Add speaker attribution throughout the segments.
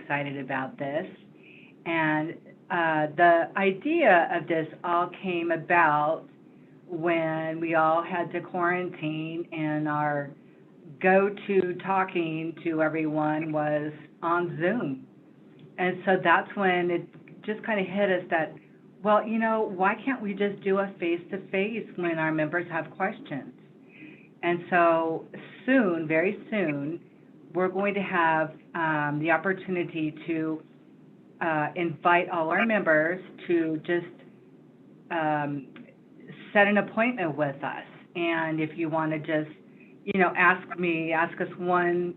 Speaker 1: excited about this. And the idea of this all came about when we all had to quarantine, and our go-to talking to everyone was on Zoom. And so that's when it just kind of hit us that, well, why can't we just do a face-to-face when our members have questions? And so soon, very soon, we're going to have the opportunity to invite all our members to just set an appointment with us. And if you want to just, ask us one,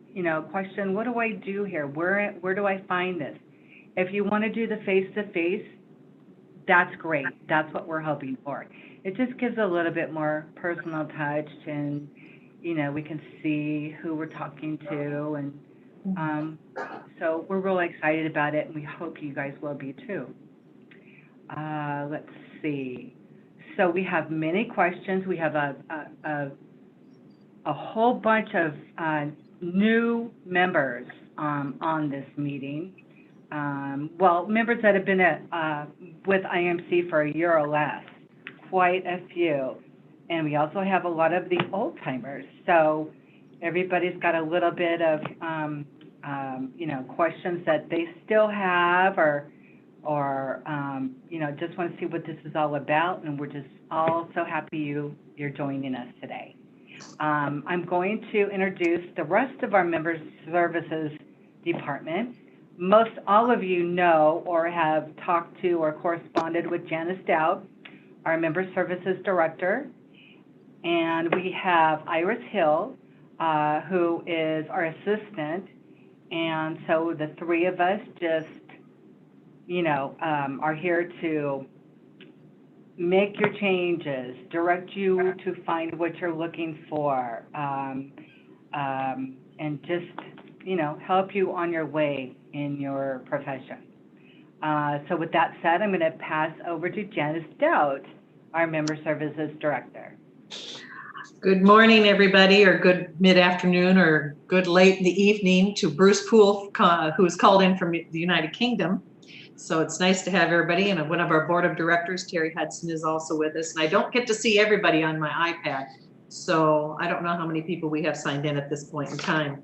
Speaker 1: question, what do I do here? Where do I find this? If you want to do the face-to-face, that's great. That's what we're hoping for. It just gives a little bit more personal touch, and, we can see who we're talking to. And so we're really excited about it, and we hope you guys will be too. Let's see. So we have many questions. We have a whole bunch of new members on this meeting. Members that have been with IMC for a year or less, quite a few. And we also have a lot of the old timers. So everybody's got a little bit of, questions that they still have, or just want to see what this is all about. And we're just all so happy you're joining us today. I'm going to introduce the rest of our Member Services Department. Most all of you know or have talked to or corresponded with Janice Dowd, our Member Services Director. And we have Iris Hill, who is our assistant. And so the three of us just, are here to make your changes, direct you to find what you're looking for, and just, help you on your way in your profession. So with that said, I'm going to pass over to Janice Dowd, our Member Services Director.
Speaker 2: Good morning, everybody, or good mid-afternoon, or good late in the evening to Bruce Poole, who is called in from the United Kingdom. So it's nice to have everybody, and one of our board of directors, Terry Hudson, is also with us. And I don't get to see everybody on my iPad, so I don't know how many people we have signed in at this point in time.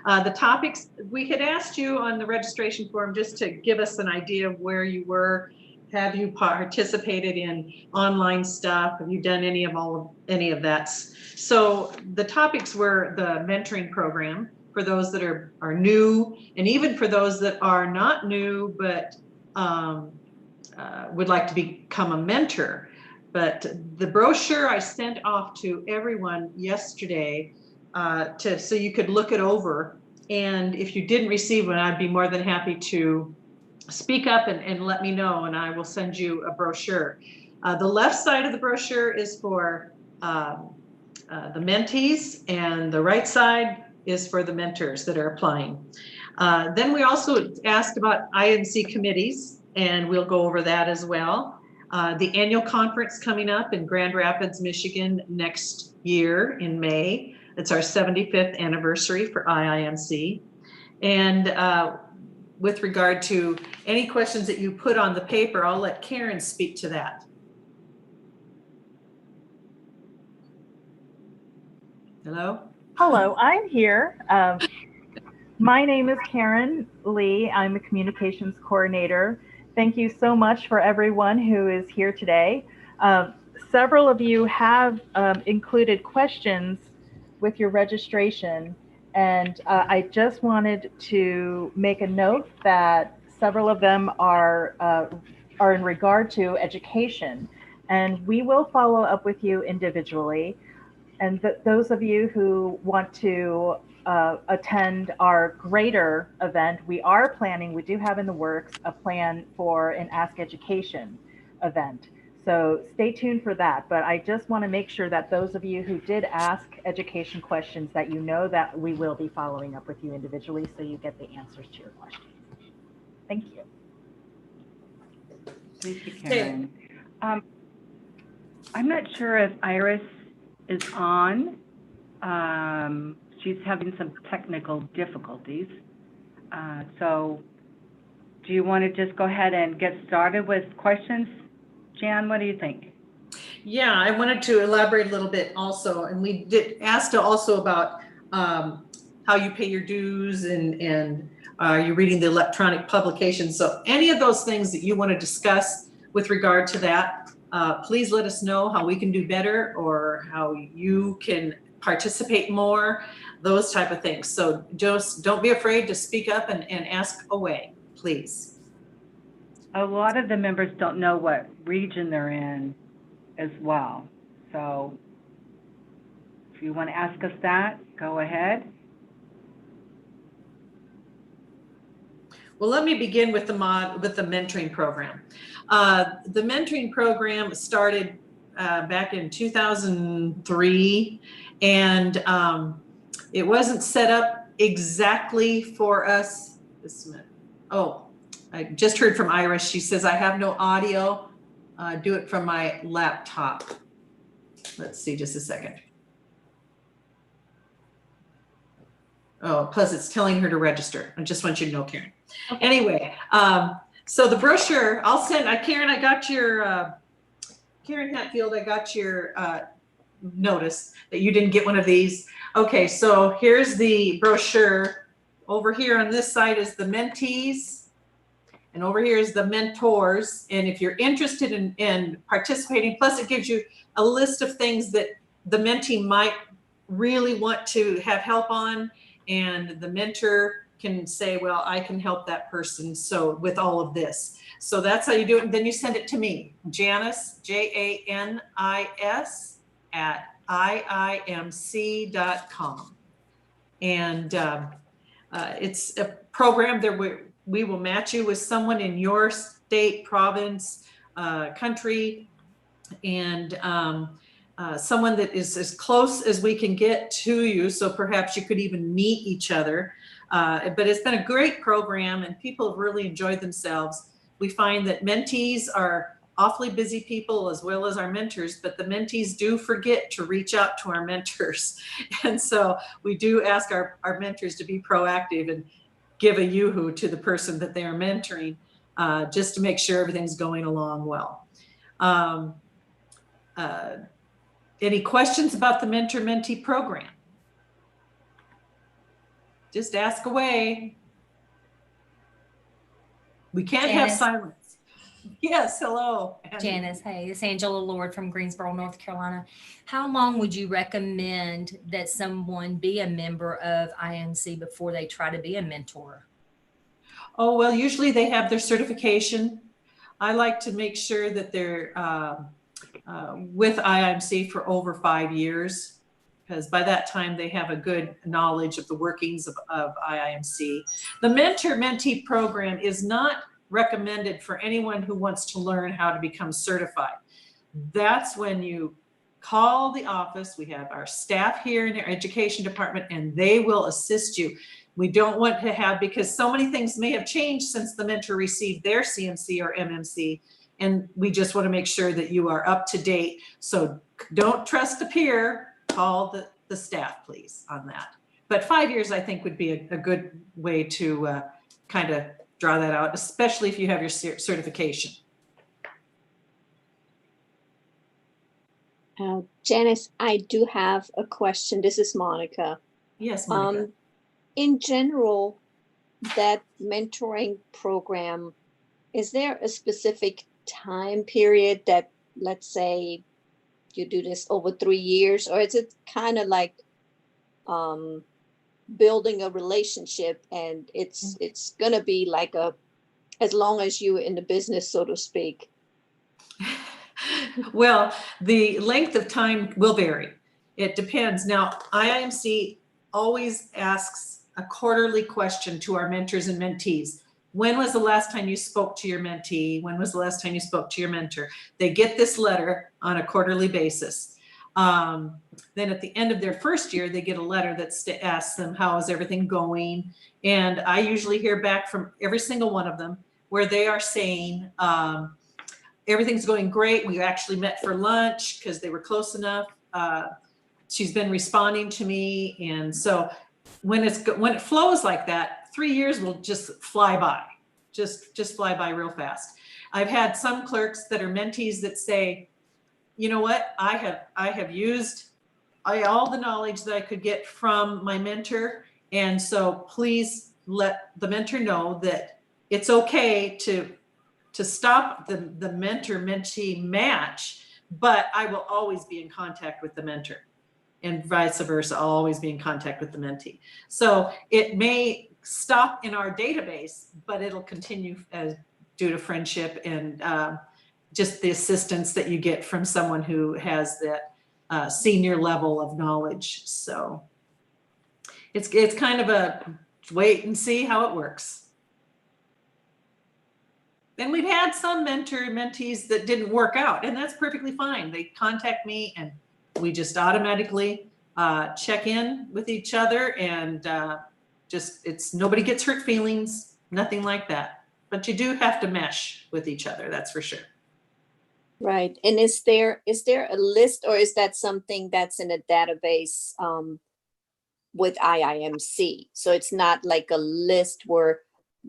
Speaker 2: The topics, we had asked you on the registration form just to give us an idea of where you were. Have you participated in online stuff? Have you done any of that? So the topics were the mentoring program for those that are new, and even for those that are not new but would like to become a mentor. But the brochure I sent off to everyone yesterday so you could look it over. And if you didn't receive one, I'd be more than happy to speak up and let me know, and I will send you a brochure. The left side of the brochure is for the mentees, and the right side is for the mentors that are applying. Then we also asked about IMC committees, and we'll go over that as well. The annual conference coming up in Grand Rapids, Michigan next year in May. It's our 75th anniversary for IIMC. And with regard to any questions that you put on the paper, I'll let Karen speak to that. Hello?
Speaker 3: Hello, I'm here. My name is Karen Lee. I'm a communications coordinator. Thank you so much for everyone who is here today. Several of you have included questions with your registration, and I just wanted to make a note that several of them are in regard to education, and we will follow up with you individually. And those of you who want to attend our greater event, we do have in the works a plan for an Ask Education event. So stay tuned for that. But I just want to make sure that those of you who did ask education questions, that you know that we will be following up with you individually so you get the answers to your questions. Thank you.
Speaker 1: Thank you, Karen. I'm not sure if Iris is on. She's having some technical difficulties. So do you want to just go ahead and get started with questions? Jan, what do you think?
Speaker 2: Yeah, I wanted to elaborate a little bit also, and we did asked also about how you pay your dues and you're reading the electronic publications. So any of those things that you want to discuss with regard to that, please let us know how we can do better or how you can participate more, those type of things. So just don't be afraid to speak up and ask away, please.
Speaker 1: A lot of the members don't know what region they're in as well. So if you want to ask us that, go ahead.
Speaker 2: Well, let me begin with the mentoring program. The mentoring program started back in 2003, and it wasn't set up exactly for us. This minute. Oh, I just heard from Iris. She says, I have no audio. Do it from my laptop. Let's see, just a second. Oh, plus it's telling her to register. I just want you to know, Karen. Okay. Anyway, so the brochure, I'll send, Karen, I got your, Karen Hatfield, I got your notice that you didn't get one of these. Okay, so here's the brochure. Over here on this side is the mentees, and over here is the mentors. And if you're interested in participating, plus it gives you a list of things that the mentee might really want to have help on, and the mentor can say, well, I can help that person. So with all of this. So that's how you do it. And then you send it to me, Janice, JANIS @iimc.com. And it's a program that we will match you with someone in your state, province, country, and someone that is as close as we can get to you. So perhaps you could even meet each other. But it's been a great program and people have really enjoyed themselves. We find that mentees are awfully busy people as well as our mentors, but the mentees do forget to reach out to our mentors. And so we do ask our mentors to be proactive and give a yoo-hoo to the person that they are mentoring, just to make sure everything's going along well. Any questions about the mentor-mentee program? Just ask away. We can't have silence. Yes, hello.
Speaker 4: Janice, hey, it's Angela Lord from Greensboro, North Carolina. How long would you recommend that someone be a member of IMC before they try to be a mentor?
Speaker 2: Oh, well, usually they have their certification. I like to make sure that they're with IMC for over 5 years, because by that time they have a good knowledge of the workings of IMC. The mentor-mentee program is not recommended for anyone who wants to learn how to become certified. That's when you call the office. We have our staff here in their education department, and they will assist you. We don't want to have, because so many things may have changed since the mentor received their CMC or MMC, and we just want to make sure that you are up to date. So don't trust a peer, call the staff, please, on that. But 5 years, I think, would be a good way to kind of draw that out, especially if you have your certification.
Speaker 5: Janice, I do have a question. This is Monica.
Speaker 2: Yes, Monica.
Speaker 5: In general, that mentoring program, is there a specific time period that, let's say, you do this over 3 years, or is it kind of like building a relationship, and it's gonna be like as long as you're in the business, so to speak?
Speaker 2: Well, the length of time will vary. It depends. Now, IIMC always asks a quarterly question to our mentors and mentees. When was the last time you spoke to your mentee? When was the last time you spoke to your mentor? They get this letter on a quarterly basis. Then at the end of their first year, they get a letter that asks them, how is everything going? And I usually hear back from every single one of them where they are saying, everything's going great. We actually met for lunch because they were close enough. She's been responding to me. And so when it flows like that, 3 years will just fly by, just fly by real fast. I've had some clerks that are mentees that say, you know what, I have used all the knowledge that I could get from my mentor. And so please let the mentor know that it's okay to stop the mentor-mentee match, but I will always be in contact with the mentor, and vice versa. I'll always be in contact with the mentee. So it may stop in our database, but it'll continue as due to friendship and just the assistance that you get from someone who has that senior level of knowledge. So it's kind of a wait and see how it works. And we've had some mentees that didn't work out, and that's perfectly fine. They contact me and we just automatically check in with each other, and nobody gets hurt feelings, nothing like that. But you do have to mesh with each other, that's for sure.
Speaker 5: Right. And is there a list, or is that something that's in a database with IIMC? So it's not like a list where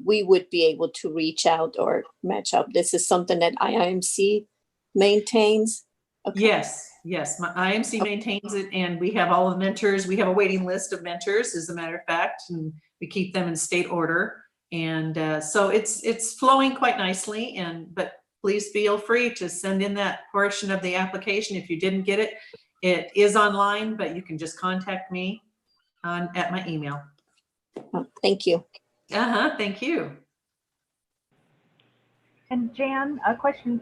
Speaker 5: we would be able to reach out or match up. This is something that IIMC maintains? Okay.
Speaker 2: Yes. My IMC maintains it, and we have all the mentors. We have a waiting list of mentors, as a matter of fact, and we keep them in state order. And so it's flowing quite nicely. But please feel free to send in that portion of the application. If you didn't get it, it is online, but you can just contact me at my email.
Speaker 5: Oh, thank you.
Speaker 2: Thank you.
Speaker 3: And Jan, a question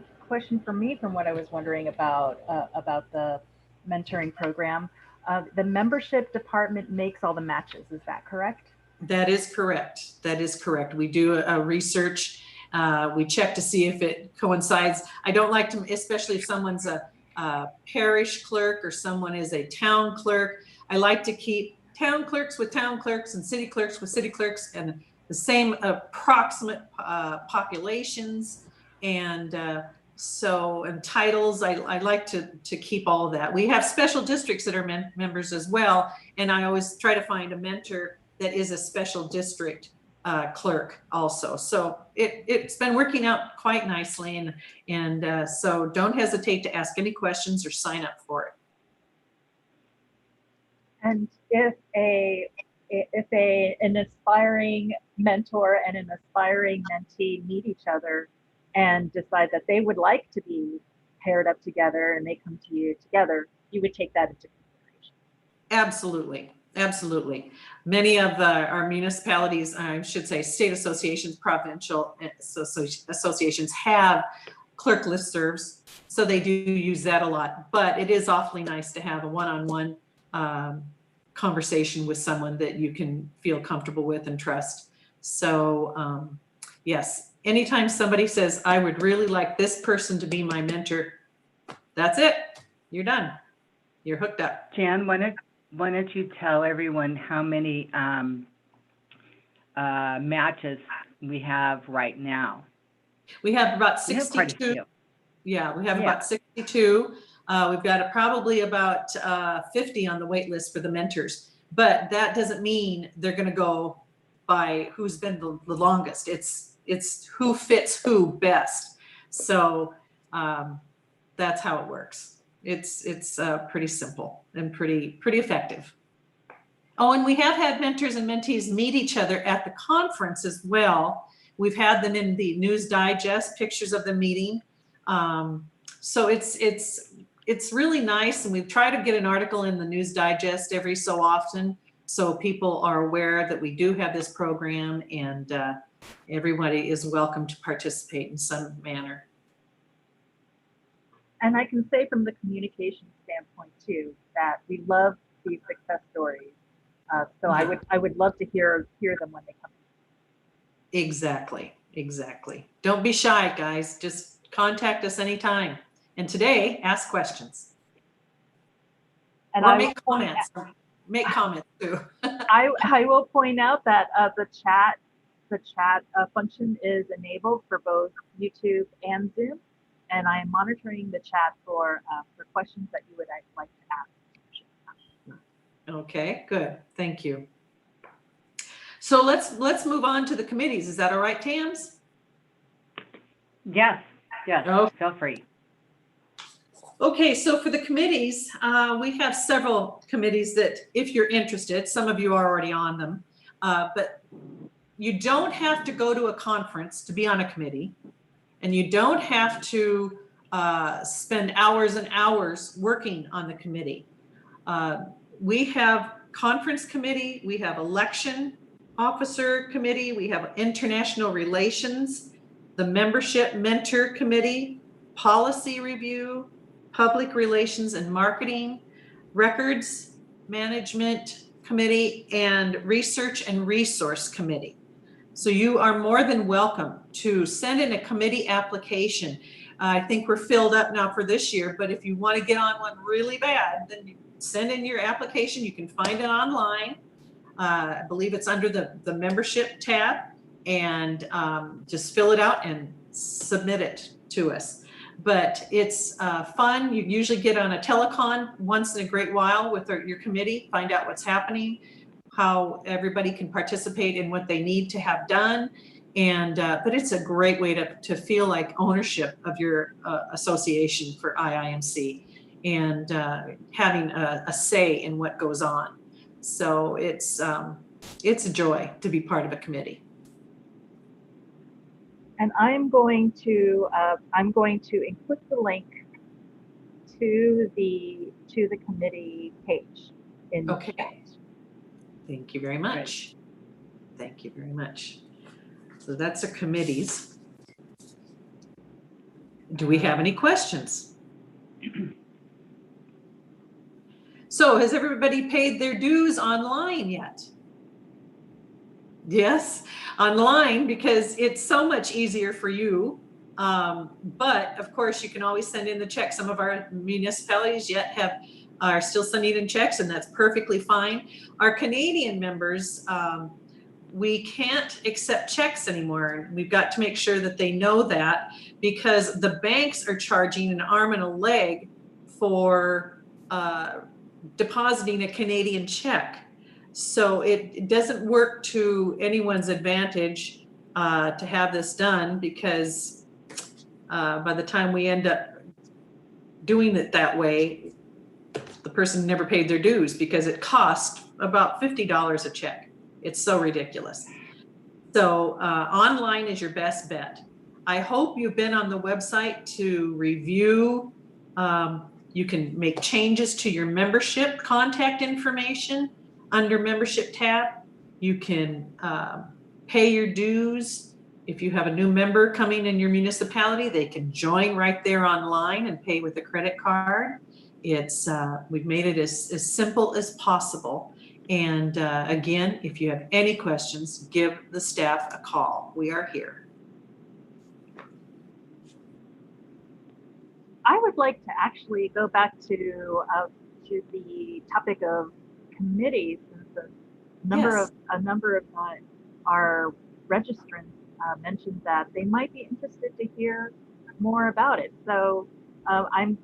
Speaker 3: for me from what I was wondering about the mentoring program. The membership department makes all the matches. Is that correct?
Speaker 2: That is correct. That is correct. We do a research. We check to see if it coincides. I don't like to, especially if someone's a parish clerk or someone is a town clerk. I like to keep town clerks with town clerks and city clerks with city clerks and the same approximate populations and titles. I like to keep all of that. We have special districts that are members as well, and I always try to find a mentor that is a special district clerk also. So it's been working out quite nicely, and so don't hesitate to ask any questions or sign up for it.
Speaker 3: And if an aspiring mentor and an aspiring mentee meet each other and decide that they would like to be paired up together and they come to you together, you would take that into consideration.
Speaker 2: Absolutely. Many of our municipalities, I should say state associations, provincial associations have clerk listservs, so they do use that a lot. But it is awfully nice to have a one-on-one conversation with someone that you can feel comfortable with and trust. So yes, anytime somebody says, I would really like this person to be my mentor, that's it. You're done. You're hooked up.
Speaker 1: Jan, why don't you tell everyone how many matches we have right now?
Speaker 2: We have about
Speaker 1: We have
Speaker 2: 62.
Speaker 1: quite a few.
Speaker 2: Yeah, we have about 62. We've got probably about 50 on the wait list for the mentors, but that doesn't mean they're going to go by who's been the longest. It's who fits who best. So that's how it works. It's pretty simple and pretty effective. Oh, and we have had mentors and mentees meet each other at the conference as well. We've had them in the News Digest, pictures of the meeting. So it's really nice, and we try to get an article in the News Digest every so often so people are aware that we do have this program, and everybody is welcome to participate in some manner.
Speaker 3: And I can say from the communication standpoint too, that we love these success stories. So yeah. I would love to hear them when they come in.
Speaker 2: Exactly. Don't be shy, guys. Just contact us anytime. And today, ask questions.
Speaker 3: And
Speaker 2: or make comments. Make comments too.
Speaker 3: I will point out that the chat function is enabled for both YouTube and Zoom, and I am monitoring the chat for questions that you would like to ask.
Speaker 2: Okay, good. Thank you. So let's move on to the committees. Is that all right, Tams?
Speaker 1: Yes, yes,
Speaker 2: Oh.
Speaker 1: feel free.
Speaker 2: Okay, so for the committees, we have several committees that, if you're interested, some of you are already on them, but you don't have to go to a conference to be on a committee, and you don't have to spend hours and hours working on the committee. We have conference committee, we have election officer committee, we have international relations, the membership mentor committee, policy review, public relations and marketing, records management committee, and research and resource committee. So you are more than welcome to send in a committee application. I think we're filled up now for this year, but if you want to get on one really bad, then you send in your application. You can find it online. I believe it's under the membership tab, and just fill it out and submit it to us. But it's fun. You usually get on a telecon once in a great while with your committee, find out what's happening, how everybody can participate in what they need to have done. And but it's a great way to feel like ownership of your association for IIMC, and having a say in what goes on. So it's a joy to be part of a committee.
Speaker 3: And I'm going to include the link to the committee page in the chat.
Speaker 2: Thank you very much. Thank you very much. So that's the committees. Do we have any questions? So has everybody paid their dues online yet? Yes, online, because it's so much easier for you. But of course, you can always send in the check. Some of our municipalities are still sending in checks, and that's perfectly fine. Our Canadian members, we can't accept checks anymore. We've got to make sure that they know that, because the banks are charging an arm and a leg for depositing a Canadian check. So it doesn't work to anyone's advantage to have this done, because by the time we end up doing it that way, the person never paid their dues, because it cost about $50 a check. It's so ridiculous. So online is your best bet. I hope you've been on the website to review. You can make changes to your membership contact information under membership tab. You can pay your dues. If you have a new member coming in your municipality, they can join right there online and pay with a credit card. We've made it as simple as possible. And again, if you have any questions, give the staff a call. We are here.
Speaker 3: I would like to actually go back to the topic of committees, since a number of our registrants mentioned that they might be interested to hear more about it. So I'm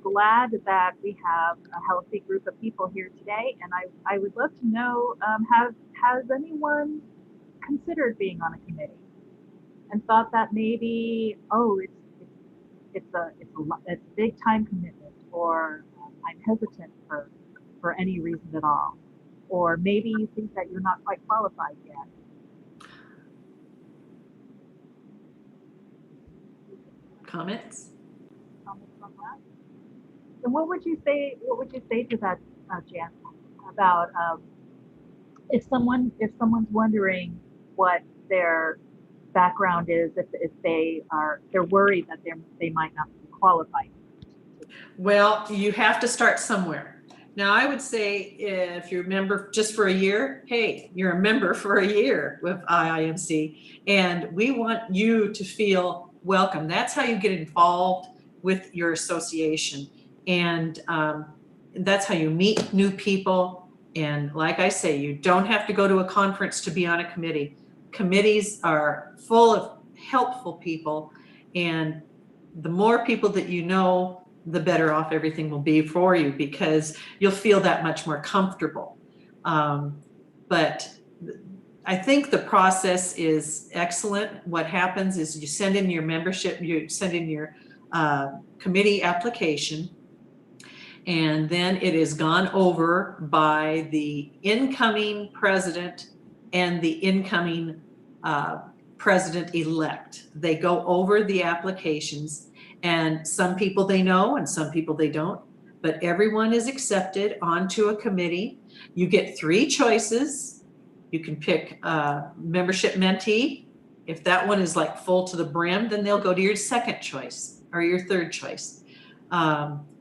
Speaker 3: glad that we have a healthy group of people here today, and I would love to know, has anyone considered being on a committee and thought that maybe, oh, it's a big time commitment, or I'm hesitant for any reason at all, or maybe you think that you're not quite qualified yet.
Speaker 2: Comments?
Speaker 3: Comments on that? And what would you say to that, Jan, about if someone's wondering what their background is, if they're worried that they might not be qualified?
Speaker 2: Well, you have to start somewhere. Now, I would say if you're a member just for a year, hey, you're a member for a year with IIMC, and we want you to feel welcome. That's how you get involved with your association, and that's how you meet new people. And like I say, you don't have to go to a conference to be on a committee. Committees are full of helpful people, and the more people that you know, the better off everything will be for you, because you'll feel that much more comfortable. But I think the process is excellent. What happens is you send in your membership, you send in your committee application, and then it is gone over by the incoming president and the incoming president-elect. They go over the applications, and some people they know and some people they don't, but everyone is accepted onto a committee. You get 3 choices. You can pick membership mentee. If that one is like full to the brim, then they'll go to your second choice or your third choice.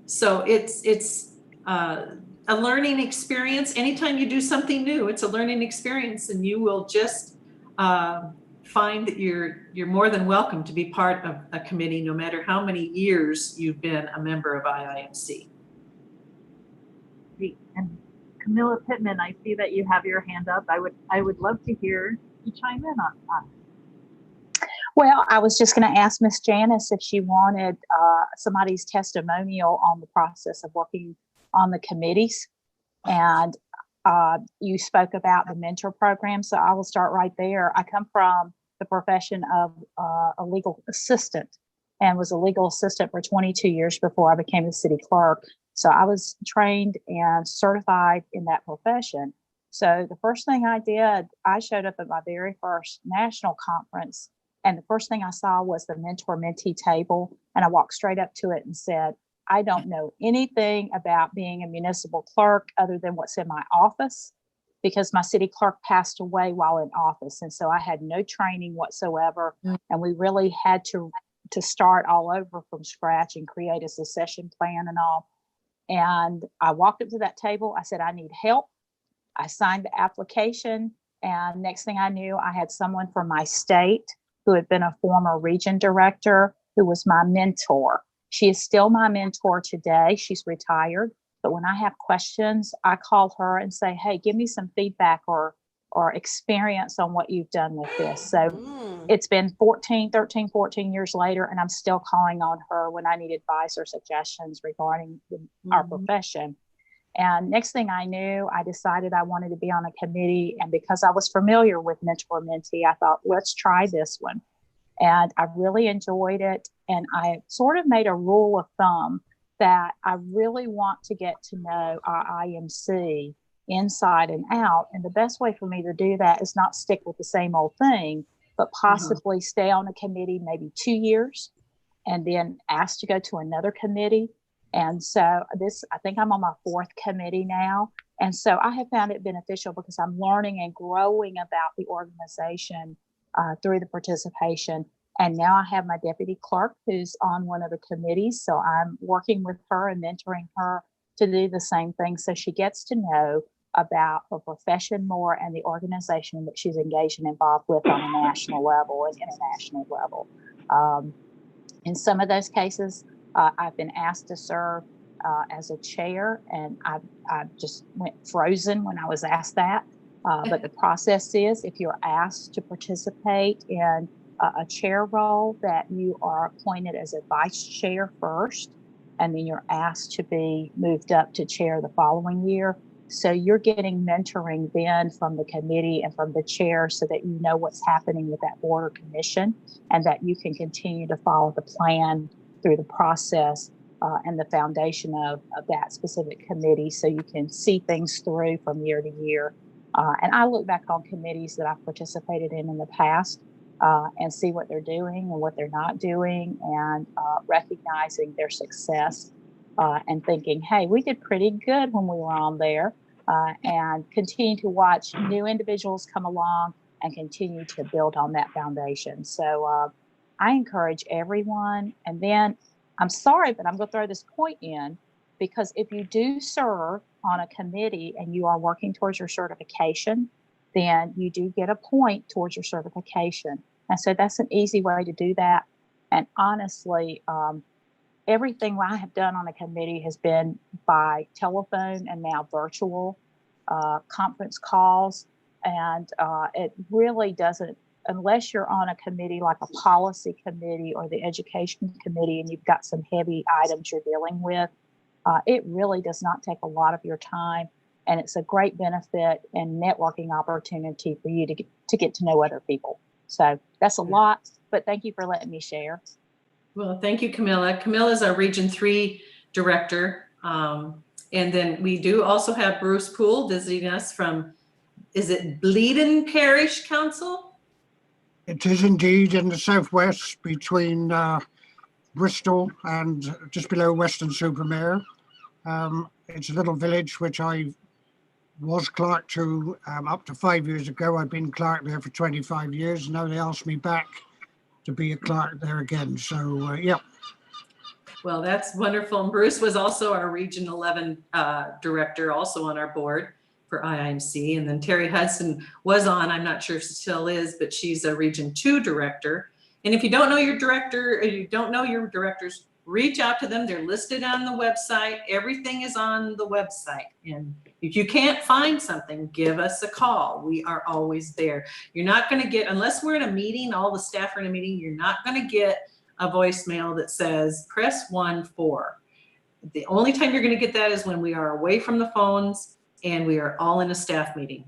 Speaker 2: So it's a learning experience. Anytime you do something new, it's a learning experience, and you will just find that you're more than welcome to be part of a committee, no matter how many years you've been a member of IIMC.
Speaker 3: And Camilla Pittman, I see that you have your hand up. I would love to hear you chime in on.
Speaker 6: Well, I was just going to ask Miss Janice if she wanted somebody's testimonial on the process of working on the committees. And you spoke about the mentor program, so I will start right there. I come from the profession of a legal assistant and was a legal assistant for 22 years before I became the city clerk. So I was trained and certified in that profession. So the first thing I did, I showed up at my very first national conference, and the first thing I saw was the mentor-mentee table, and I walked straight up to it and said, I don't know anything about being a municipal clerk other than what's in my office, because my city clerk passed away while in office. And so I had no training whatsoever. And we really had to start all over from scratch and create a succession plan and all. And I walked up to that table. I said, I need help. I signed the application. And next thing I knew, I had someone from my state who had been a former region director who was my mentor. She is still my mentor today. She's retired. But when I have questions, I call her and say, hey, give me some feedback or experience on what you've done with this. So it's been 14 years later, and I'm still calling on her when I need advice or suggestions regarding our profession. And next thing I knew, I decided I wanted to be on a committee. And because I was familiar with mentor-mentee, I thought, let's try this one. And I really enjoyed it. And I sort of made a rule of thumb that I really want to get to know our IMC inside and out. And the best way for me to do that is not stick with the same old thing, but possibly stay on a committee maybe 2 years and then ask to go to another committee. And so I think I'm on my 4th committee now. And so I have found it beneficial because I'm learning and growing about the organization through the participation. And now I have my deputy clerk who's on one of the committees. So I'm working with her and mentoring her to do the same thing. So she gets to know about her profession more and the organization that she's engaged and involved with on a national level and international level. In some of those cases, I've been asked to serve as a chair, and I just went frozen when I was asked that. But the process is, if you're asked to participate in a chair role, that you are appointed as a vice chair first, and then you're asked to be moved up to chair the following year. So you're getting mentoring then from the committee and from the chair so that you know what's happening with that board or commission, and that you can continue to follow the plan through the process and the foundation of that specific committee, so you can see things through from year to year. And I look back on committees that I've participated in the past and see what they're doing and what they're not doing, and recognizing their success and thinking, hey, we did pretty good when we were on there, and continue to watch new individuals come along and continue to build on that foundation. So I encourage everyone. And then I'm sorry, but I'm going to throw this point in, because if you do serve on a committee and you are working towards your certification, then you do get a point towards your certification. And so that's an easy way to do that. And honestly, everything I have done on a committee has been by telephone and now virtual conference calls. And it really doesn't, unless you're on a committee like a policy committee or the education committee and you've got some heavy items you're dealing with, it really does not take a lot of your time. And it's a great benefit and networking opportunity for you to get to know other people. So that's a lot, but thank you for letting me share.
Speaker 2: Well, thank you, Camilla. Camilla is our Region 3 Director. And then we do also have Bruce Poole visiting us from, is it Bleeden Parish Council?
Speaker 7: It is indeed in the southwest between Bristol and just below Weston-super-Mare. It's a little village which I was clerk to up to 5 years ago. I've been clerk there for 25 years. Now they asked me back to be a clerk there again. So, yeah.
Speaker 2: Well, that's wonderful. And Bruce was also our Region 11 Director, also on our board for IIMC. And then Terry Hudson was on, I'm not sure if she still is, but she's a Region 2 Director. And if you don't know your director, or you don't know your directors, reach out to them. They're listed on the website. Everything is on the website. And if you can't find something, give us a call. We are always there. You're not going to get, unless we're in a meeting, all the staff are in a meeting, you're not going to get a voicemail that says press 1 for. The only time you're going to get that is when we are away from the phones and we are all in a staff meeting.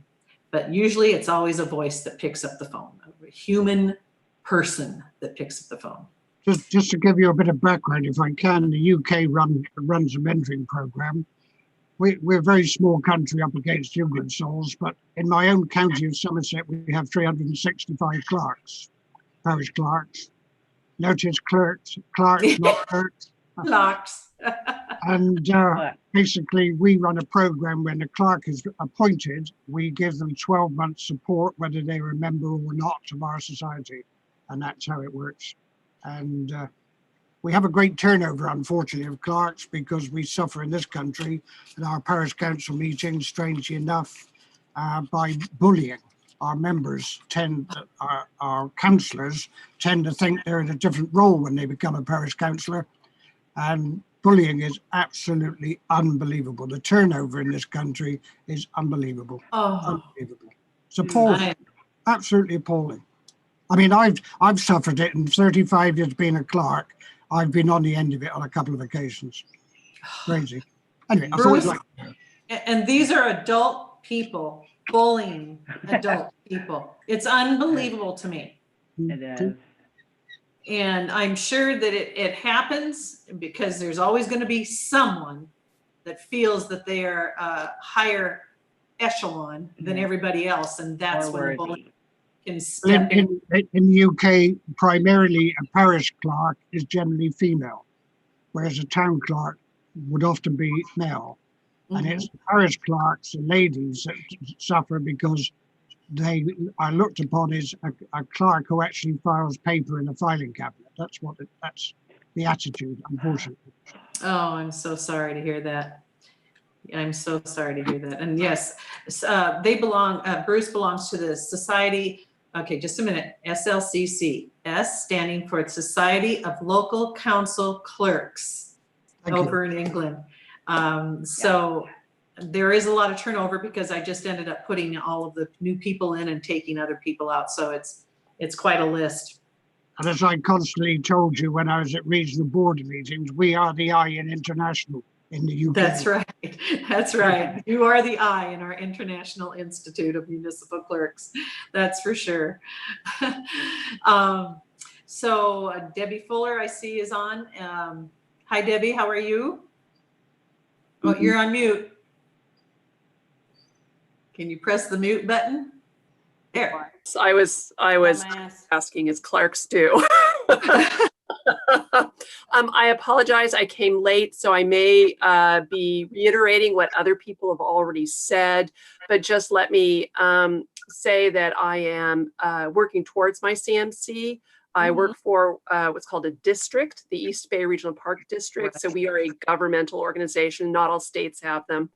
Speaker 2: But usually it's always a voice that picks up the phone, a human person that picks up the phone.
Speaker 7: Just to give you a bit of background, if I can, the UK runs a mentoring program. We're a very small country up against England souls, but in my own county of Somerset, we have 365 clerks, parish clerks. Notice clerks, not clerks.
Speaker 2: Clerks.
Speaker 7: And basically, we run a program when the clerk is appointed, we give them 12 months support, whether they're a member or not of our society. And that's how it works. And we have a great turnover, unfortunately, of clerks because we suffer in this country in our parish council meetings, strangely enough, by bullying. Our members our councillors tend to think they're in a different role when they become a parish councillor. And bullying is absolutely unbelievable. The turnover in this country is unbelievable.
Speaker 2: Oh,
Speaker 7: Unbelievable. It's appalling. Absolutely appalling. I mean, I've suffered it in 35 years being a clerk. I've been on the end of it on a couple of occasions. Crazy. Anyway,
Speaker 2: Bruce, and these are adult people bullying adult people. It's unbelievable to me.
Speaker 1: It is.
Speaker 2: And I'm sure that it happens because there's always going to be someone that feels that they are a higher echelon than everybody else. And that's when the bullying can step in.
Speaker 7: In the UK, primarily a parish clerk is generally female, whereas a town clerk would often be male. And it's the parish clerks and ladies that suffer because they are looked upon as a clerk who actually files paper in a filing cabinet. That's the attitude, unfortunately.
Speaker 2: Oh, I'm so sorry to hear that. I'm so sorry to hear that. And yes, Bruce belongs to the Society, okay, just a minute, SLCC, S standing for Society of Local Council Clerks over in England. So there is a lot of turnover because I just ended up putting all of the new people in and taking other people out. So it's quite a list.
Speaker 7: And as I constantly told you when I was at regional board meetings, we are the I in international in the UK.
Speaker 2: That's right. That's right. You are the I in our International Institute of Municipal Clerks. That's for sure. So Debbie Fuller, I see, is on. Hi, Debbie. How are you? Oh, you're on mute. Can you press the mute button? There.
Speaker 8: So I was asking as clerks do. I apologize. I came late, so I may be reiterating what other people have already said, but just let me say that I am working towards my CMC. I work for what's called a district, the East Bay Regional Park District. So we are a governmental organization. Not all states have them.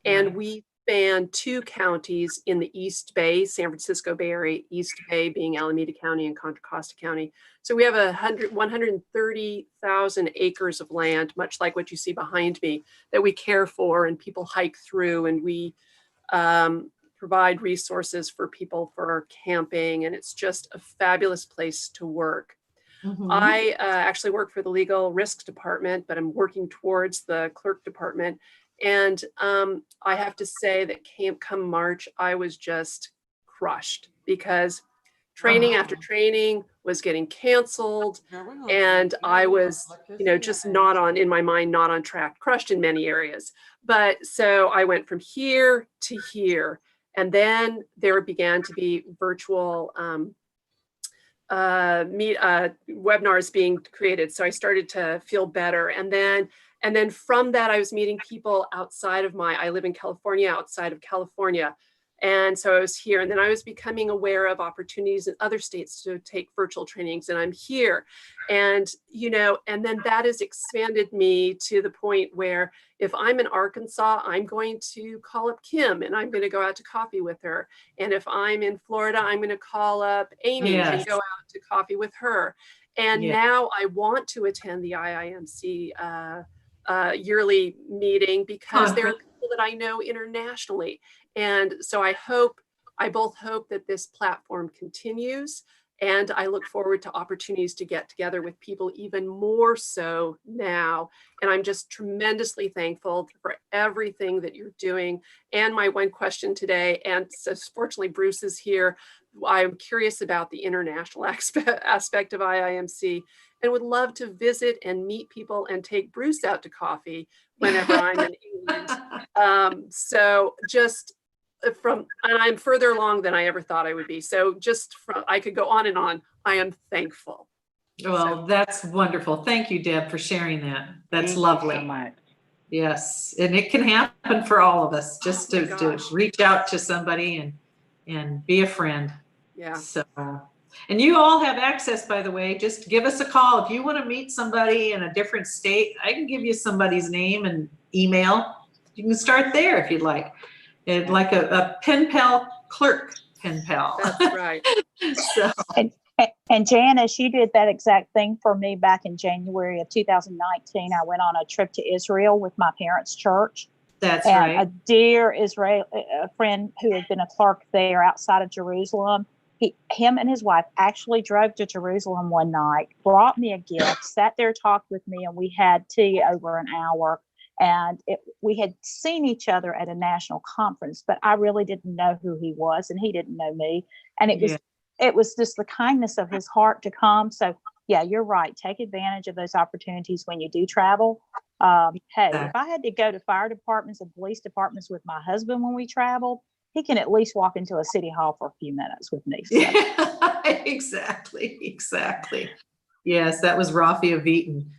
Speaker 8: And we span 2 counties in the East Bay, San Francisco Bay Area, East Bay being Alameda County and Contra Costa County. So we have 130,000 acres of land, much like what you see behind me, that we care for and people hike through, and we provide resources for people for camping, and it's just a fabulous place to work. I actually work for the legal risks department, but I'm working towards the clerk department. And I have to say that come March, I was just crushed because training after training was getting canceled. And I was, just not on, in my mind, not on track, crushed in many areas. But so I went from here to here. And then there began to be virtual webinars being created. So I started to feel better. And then from that, I was meeting people outside of I live in California, outside of California. And so I was here, and then I was becoming aware of opportunities in other states to take virtual trainings, and I'm here. And, and then that has expanded me to the point where if I'm in Arkansas, I'm going to call up Kim and I'm going to go out to coffee with her. And if I'm in Florida, I'm going to call up Amy and go out to coffee with her. And now I want to attend the IIMC yearly meeting because there are people that I know internationally. And so I both hope that this platform continues, and I look forward to opportunities to get together with people even more so now. And I'm just tremendously thankful for everything that you're doing. And my one question today, and so fortunately Bruce is here, I'm curious about the international aspect of IIMC and would love to visit and meet people and take Bruce out to coffee whenever I'm in England. So just and I'm further along than I ever thought I would be. So I could go on and on. I am thankful.
Speaker 2: Well, that's wonderful. Thank you, Deb, for sharing that. That's lovely.
Speaker 1: Thank you so much.
Speaker 2: Yes, and it can happen for all of us, just to reach out to somebody and be a friend.
Speaker 8: Yeah.
Speaker 2: So, and you all have access, by the way. Just give us a call if you want to meet somebody in a different state. I can give you somebody's name and email. You can start there if you'd like. And like a pen pal clerk pen pal.
Speaker 8: That's right.
Speaker 2: So.
Speaker 6: And Janice, you did that exact thing for me back in January of 2019. I went on a trip to Israel with my parents' church.
Speaker 2: That's
Speaker 6: and
Speaker 2: right.
Speaker 6: A dear Israel friend who had been a clerk there outside of Jerusalem. Him and his wife actually drove to Jerusalem one night, brought me a gift, sat there, talked with me, and we had tea over an hour. And we had seen each other at a national conference, but I really didn't know who he was, and he didn't know me. And it was just the kindness of his heart to come. So yeah, you're right. Take advantage of those opportunities when you do travel. If I had to go to fire departments and police departments with my husband when we traveled, he can at least walk into a city hall for a few minutes with me. So.
Speaker 2: Yeah, exactly. Yes, that was Rafi of Eaton.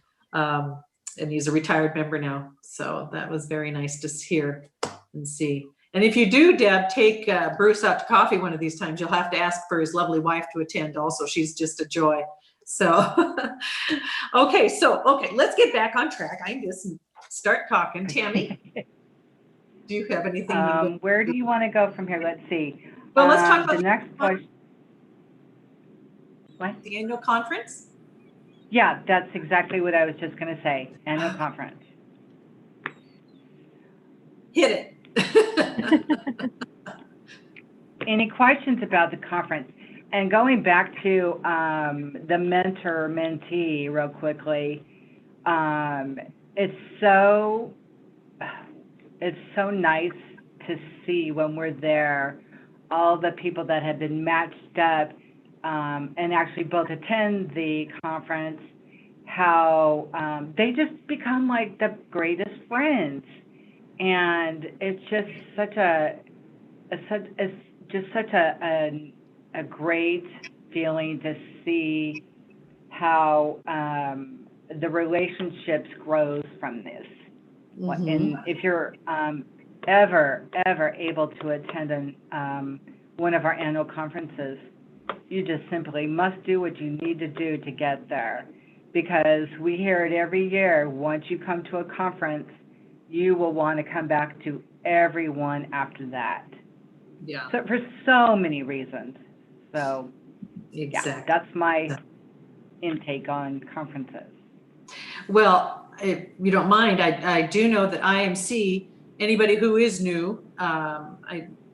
Speaker 2: And he's a retired member now. So that was very nice to hear and see. And if you do, Deb, take Bruce out to coffee one of these times, you'll have to ask for his lovely wife to attend also. She's just a joy. So, okay, let's get back on track. I just start talking. Tammy, do you have anything?
Speaker 1: Where do you want to go from here? Let's see.
Speaker 2: Well, let's talk about
Speaker 1: the next question. What?
Speaker 2: The annual conference?
Speaker 1: Yeah, that's exactly what I was just going to say. Annual conference.
Speaker 2: Hit it.
Speaker 1: Any questions about the conference? And going back to the mentor-mentee real quickly, it's so nice to see when we're there all the people that have been matched up and actually both attend the conference, how they just become like the greatest friends. And it's just such a great feeling to see how the relationships grows from this. Mm-hmm. And if you're ever able to attend one of our annual conferences, you just simply must do what you need to do to get there, because we hear it every year. Once you come to a conference, you will want to come back to everyone after that.
Speaker 2: Yeah.
Speaker 1: So for so many reasons. So
Speaker 2: exactly.
Speaker 1: Yeah, that's my intake on conferences.
Speaker 2: Well, if you don't mind, I do know that IMC, anybody who is new,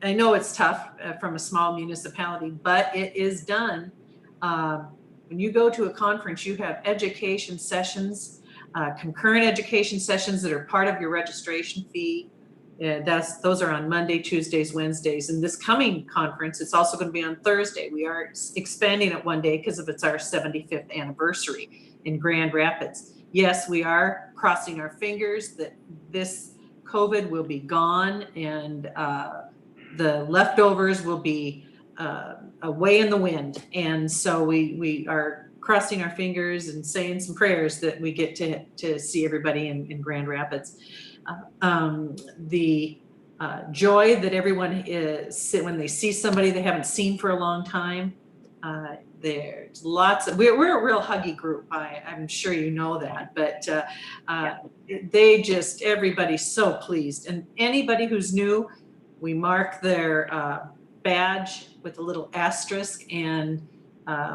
Speaker 2: I know it's tough from a small municipality, but it is done. When you go to a conference, you have education sessions. concurrent education sessions that are part of your registration fee. Those are on Monday, Tuesdays, Wednesdays. And this coming conference, it's also going to be on Thursday. We are expanding it one day because it's our 75th anniversary in Grand Rapids. Yes, we are crossing our fingers that this COVID will be gone and the leftovers will be away in the wind. And so we are crossing our fingers and saying some prayers that we get to see everybody in Grand Rapids. The joy that everyone is when they see somebody they haven't seen for a long time. There's lots of, we're a real huggy group. I'm sure you know that, but everybody's so pleased. And anybody who's new, we mark their badge with a little asterisk, and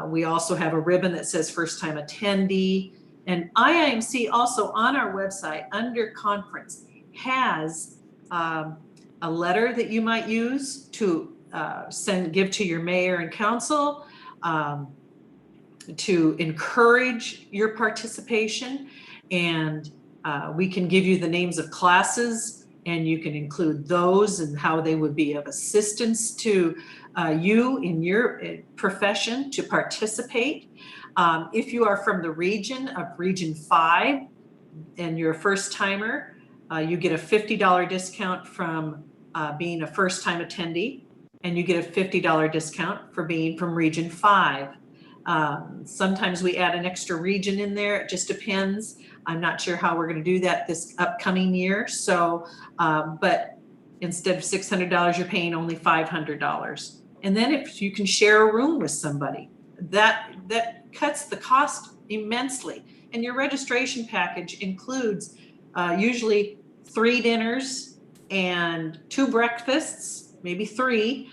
Speaker 2: we also have a ribbon that says first time attendee. And IIMC also on our website under conference has a letter that you might use to give to your mayor and council to encourage your participation. And we can give you the names of classes, and you can include those and how they would be of assistance to you in your profession to participate. If you are from the region of Region 5 and you're a first timer, you get a $50 discount from being a first time attendee, and you get a $50 discount for being from Region 5. Sometimes we add an extra region in there. It just depends. I'm not sure how we're going to do that this upcoming year. So, but instead of $600, you're paying only $500. And then if you can share a room with somebody, that cuts the cost immensely. And your registration package includes usually 3 dinners and 2 breakfasts, maybe 3,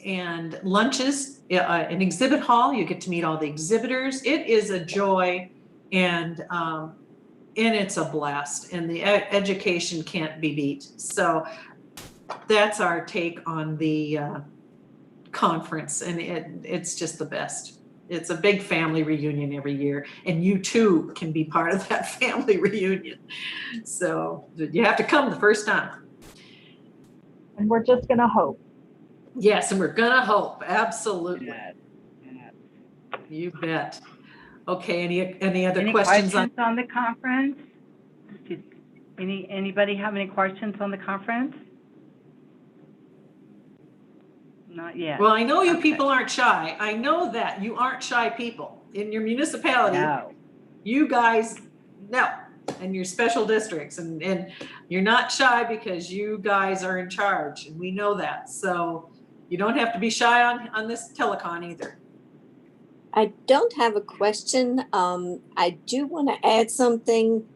Speaker 2: and lunches, an exhibit hall. You get to meet all the exhibitors. It is a joy, and it's a blast, and the education can't be beat. So that's our take on the conference, and it's just the best. It's a big family reunion every year, and you too can be part of that family reunion. So you have to come the first time.
Speaker 3: And we're just going to hope.
Speaker 2: Yes, and we're going to hope. Absolutely.
Speaker 1: Yes.
Speaker 2: You bet. Okay, any other
Speaker 1: Any
Speaker 2: questions
Speaker 1: on the conference? Anybody have any questions on the conference? Not yet.
Speaker 2: Well, I know you people aren't shy. I know that you aren't shy people in your municipality.
Speaker 1: No.
Speaker 2: You guys, no, and your special districts, and you're not shy because you guys are in charge, and we know that. So you don't have to be shy on this telecon either.
Speaker 5: I don't have a question. I do want to add something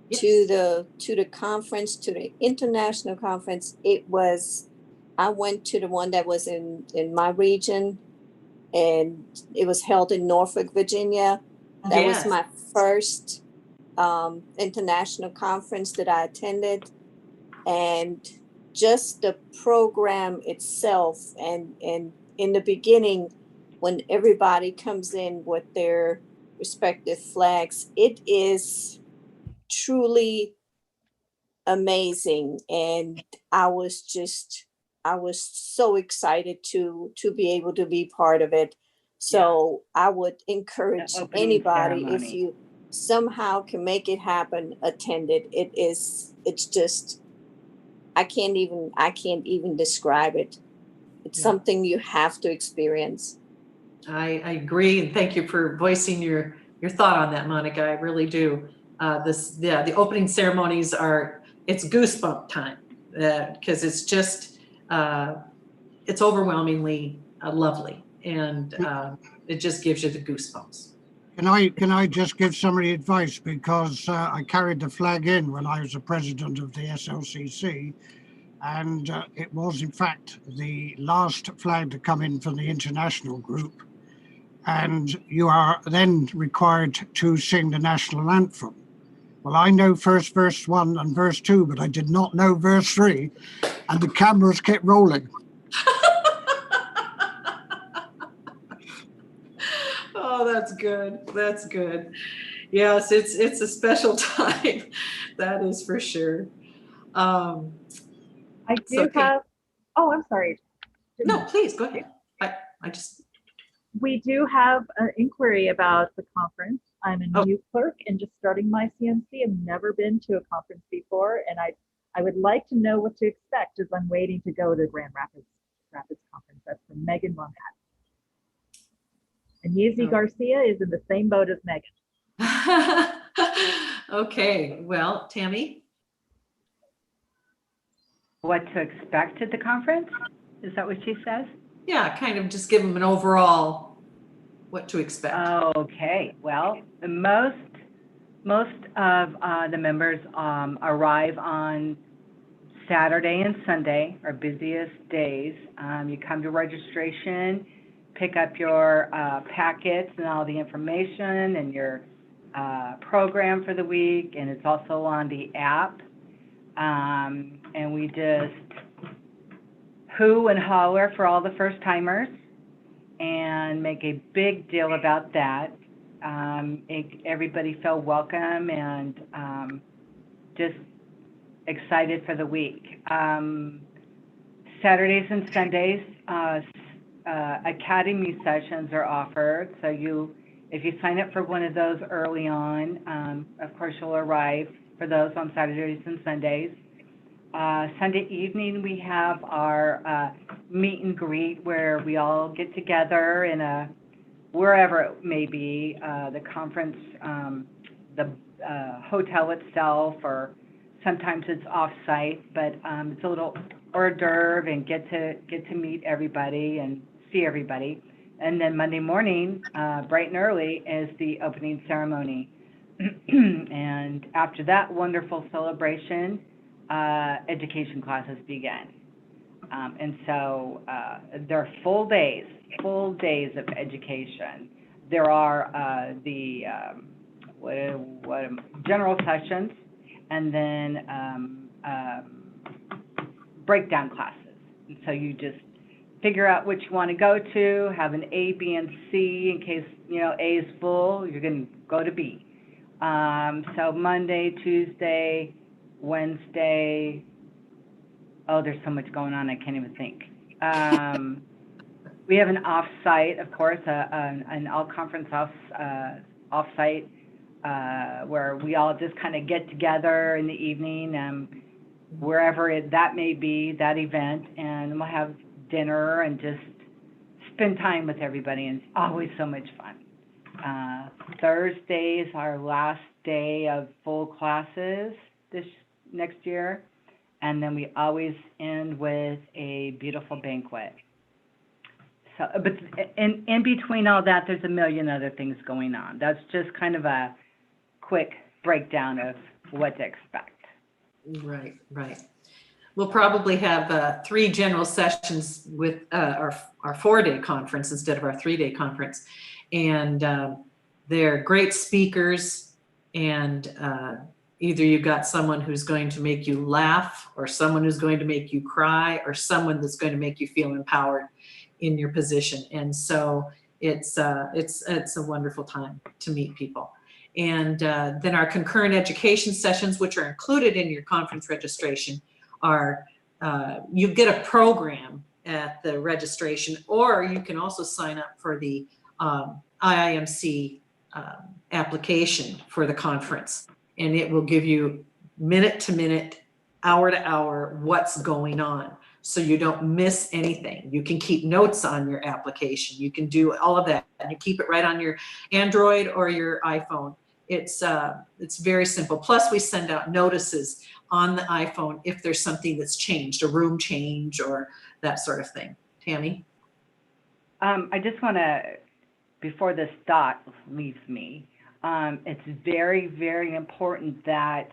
Speaker 2: Yes.
Speaker 5: to the conference, to the international conference. I went to the one that was in my region, and it was held in Norfolk, Virginia. That
Speaker 2: Yes.
Speaker 5: was my first international conference that I attended, and just the program itself, and in the beginning, when everybody comes in with their respective flags, it is truly amazing. And I was so excited to be able to be part of it. So I would encourage
Speaker 1: The opening
Speaker 5: anybody, if
Speaker 1: ceremony.
Speaker 5: you somehow can make it happen, attend it. It's just, I can't even describe it. It's something you have to experience.
Speaker 2: I agree, and thank you for voicing your thought on that, Monica. I really do. The opening ceremonies it's goosebump time, because it's just it's overwhelmingly lovely, and it just gives you the goosebumps.
Speaker 7: Can I just give somebody advice, because I carried the flag in when I was the president of the SLCC, and it was in fact the last flag to come in from the international group, and you are then required to sing the national anthem. Well, I know first verse 1 and verse 2, but I did not know verse 3, and the cameras kept rolling.
Speaker 2: Oh, that's good. That's good. Yes, it's a special time. That is for sure. Um,
Speaker 3: I
Speaker 2: so,
Speaker 3: do have, oh, I'm sorry.
Speaker 2: no, please go ahead. I just,
Speaker 3: We do have an inquiry about the conference. I'm a
Speaker 2: oh,
Speaker 3: new clerk and just starting my CNC. I've never been to a conference before, and I would like to know what to expect as I'm waiting to go to Grand Rapids Conference. That's from Megan Monhat. And Yeezy
Speaker 2: oh.
Speaker 3: Garcia is in the same boat as Megan.
Speaker 2: Okay, well, Tammy?
Speaker 1: What to expect at the conference? Is that what she says?
Speaker 2: Yeah, kind of just give them an overall what to expect.
Speaker 1: Okay, well, most of the members arrive on Saturday and Sunday, our busiest days. You come to registration, pick up your packets and all the information and your program for the week, and it's also on the app. And we just hoo and holler for all the first timers and make a big deal about that. Make everybody feel welcome and just excited for the week. Saturdays and Sundays, academy sessions are offered. So if you sign up for one of those early on, of course you'll arrive for those on Saturdays and Sundays. Sunday evening, we have our meet and greet where we all get together in wherever it may be, the conference, the hotel itself, or sometimes it's off-site, but it's a little hors d'oeuvre and get to meet everybody and see everybody. And then Monday morning, bright and early, is the opening ceremony. And after that wonderful celebration, education classes begin. And so there are full days of education. There are the general sessions, and then breakdown classes. And so you just figure out which you want to go to, have an A, B, and C in case, A is full, you're going to go to B. So Monday, Tuesday, Wednesday, there's so much going on, I can't even think. We have an off-site, of course, an all-conference off-site where we all just kind of get together in the evening, wherever that may be, that event, and we'll have dinner and just spend time with everybody, and it's always so much fun. Thursday is our last day of full classes this next year, and then we always end with a beautiful banquet. So, but in between all that, there's a million other things going on. That's just kind of a quick breakdown of what to expect.
Speaker 2: Right. We'll probably have 3 general sessions with our 4-day conference instead of our 3-day conference. And they're great speakers, and either you've got someone who's going to make you laugh, or someone who's going to make you cry, or someone that's going to make you feel empowered in your position. And so it's a wonderful time to meet people. And then our concurrent education sessions, which are included in your conference registration, are you get a program at the registration, or you can also sign up for the IIMC application for the conference, and it will give you minute to minute, hour to hour what's going on, so you don't miss anything. You can keep notes on your application. You can do all of that, and you keep it right on your Android or your iPhone. It's very simple. Plus, we send out notices on the iPhone if there's something that's changed, a room change or that sort of thing. Tammy?
Speaker 1: I just want to, before this thought leaves me, it's very, very important that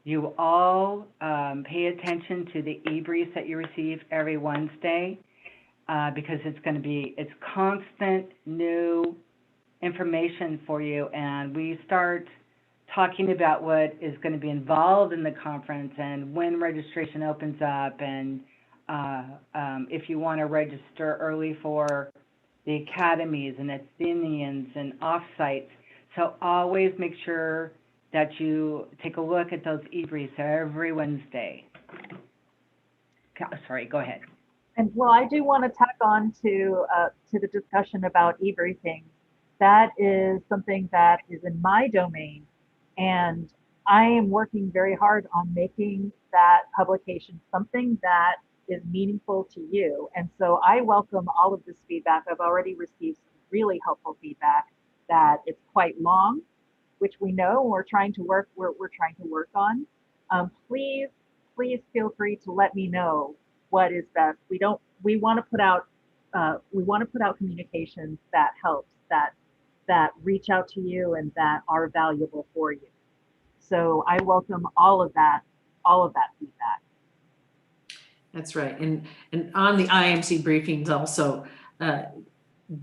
Speaker 1: you all pay attention to the e-briefs that you receive every Wednesday, because it's constant new information for you, and we start talking about what is going to be involved in the conference and when registration opens up, and if you want to register early for the academies and Athenians and off-sites. So always make sure that you take a look at those e-briefs every Wednesday. Sorry, go ahead.
Speaker 3: And well, I do want to tack on to the discussion about e-briefing. That is something that is in my domain, and I am working very hard on making that publication something that is meaningful to you. And so I welcome all of this feedback. I've already received some really helpful feedback that it's quite long, which we know we're trying to work on. Please feel free to let me know what is best. We want to put out communications that helps, that reach out to you and that are valuable for you. So I welcome all of that feedback.
Speaker 2: That's right. And on the IMC briefings also,